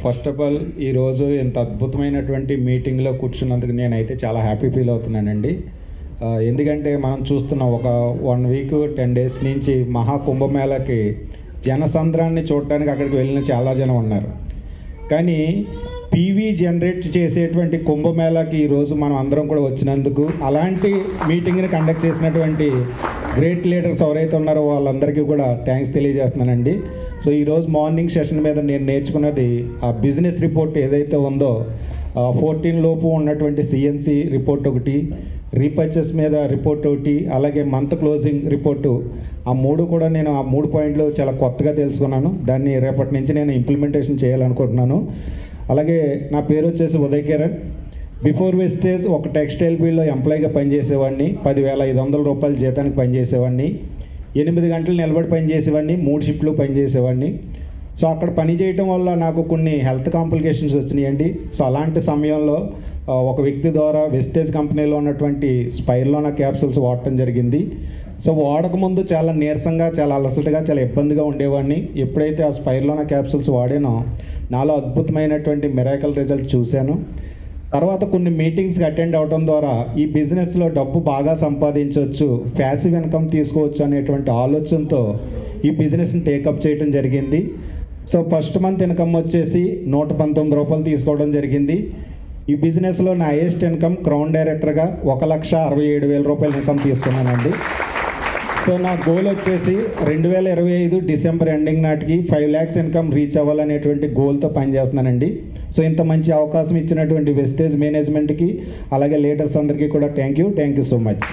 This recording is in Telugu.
ఫస్ట్ ఆఫ్ ఆల్ ఈరోజు ఇంత అద్భుతమైనటువంటి మీటింగ్లో కూర్చున్నందుకు నేనైతే చాలా హ్యాపీ ఫీల్ అవుతున్నానండి. ఎందుకంటే మనం చూస్తున్న ఒక 1 వీక్ 10 డేస్ నుంచి మహాకుంభమేళకి జనసంద్రాన్ని చూడటానికి అక్కడికి వెళ్ళిన చాలా జనం ఉన్నారు. కానీ పీవీ జనరేట్ చేసేటువంటి కుంభమేళాకి ఈరోజు మనం అందరం కూడా వచ్చినందుకు, అలాంటి మీటింగ్ని కండక్ట్ చేసినటువంటి గ్రేట్ లీడర్స్ ఎవరైతే ఉన్నారో వాళ్ళందరికీ కూడా థ్యాంక్స్ తెలియజేస్తున్నానండి. సో ఈరోజు మార్నింగ్ సెషన్ మీద నేను నేర్చుకున్నది ఆ బిజినెస్ రిపోర్ట్ ఏదైతే ఉందో 14 లోపు ఉన్నటువంటి సిఎన్సి రిపోర్ట్ ఒకటి, రీపర్చేస్ మీద రిపోర్ట్ ఒకటి, అలాగే మంత్ క్లోజింగ్ రిపోర్టు, ఆ 3 కూడా నేను ఆ 3 పాయింట్లు చాలా కొత్తగా తెలుసుకున్నాను. దాన్ని రేపటి నుంచి నేను ఇంప్లిమెంటేషన్ చేయాలనుకుంటున్నాను. అలాగే నా పేరు వచ్చేసి ఉదయ్ కిరణ్. బిఫోర్ వెస్టేజ్ ఒక టెక్స్టైల్ ఫీల్డ్లో ఎంప్లాయీగా పనిచేసేవాడిని. 10,500 రూపాయల జీతానికి పనిచేసేవాడిని. 8 గంటలు నిలబడి పనిచేసేవాడిని, 3 షిఫ్ట్లు పనిచేసేవాడిని. సో అక్కడ పని చేయటం వల్ల నాకు కొన్ని హెల్త్ కాంప్లికేషన్స్ వచ్చినాయండి. సో అలాంటి సమయంలో ఒక వ్యక్తి ద్వారా వెస్టేజ్ కంపెనీలో ఉన్నటువంటి స్పైర్లోనా క్యాప్సూల్స్ వాడటం జరిగింది. సో వాడకముందు చాలా నీరసంగా, చాలా అలసటగా, చాలా ఇబ్బందిగా ఉండేవాడిని. ఎప్పుడైతే ఆ స్పైర్లోనా క్యాప్సూల్స్ వాడానో నాలో అద్భుతమైనటువంటి మిరాకల్ రిజల్ట్ చూశాను. తర్వాత కొన్ని మీటింగ్స్కి అటెండ్ అవడం ద్వారా ఈ బిజినెస్లో డబ్బు బాగా సంపాదించవచ్చు, ప్యాసివ్ ఇన్కమ్ తీసుకోవచ్చు అనేటువంటి ఆలోచనతో ఈ బిజినెస్ని టేకప్ చేయడం జరిగింది. సో ఫస్ట్ మంత్ ఇన్కమ్ వచ్చేసి 119 రూపాయలు తీసుకోవడం జరిగింది. ఈ బిజినెస్లో నా హైయెస్ట్ ఇన్కమ్ క్రౌన్ డైరెక్టర్గా 1,67,000 రూపాయలు ఇన్కమ్ తీసుకున్నానండి. సో నా గోల్ వచ్చేసి 2025 డిసెంబర్ ఎండింగ్ నాటికి 5 lakhs ఇన్కమ్ రీచ్ అవ్వాలనేటువంటి గోల్తో పనిచేస్తున్నానండి. సో ఇంత మంచి అవకాశం ఇచ్చినటువంటి వెస్టేజ్ మేనేజ్మెంట్కి, అలాగే లీడర్స్ అందరికీ కూడా థ్యాంక్ యూ సో మచ్.